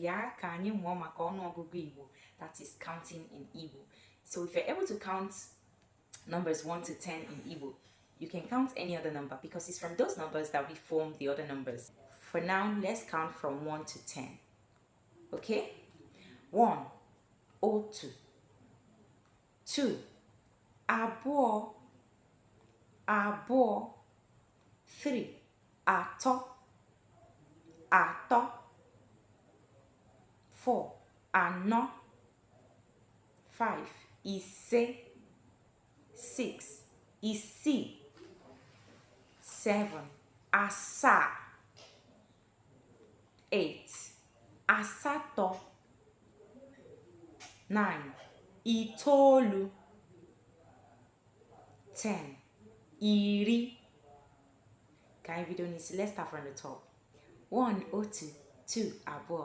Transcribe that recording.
Yeah, can you mama kono Igbo? That is counting in Igbo. So if you're able to count numbers 1 to 10 in Igbo, you can count any other number because it's from those numbers that we form the other numbers. For now, let's count from 1 to 10. Okay? 1, otu. 2, abụọ, abụọ. 3, atọ, atọ. 4, anọ. 5, ise. 6, isii. 7, asaa. 8, asatọ. 9, itoolu. 10, iri. Can you do this? Let's start from the top. 1, otu. 2, abụọ.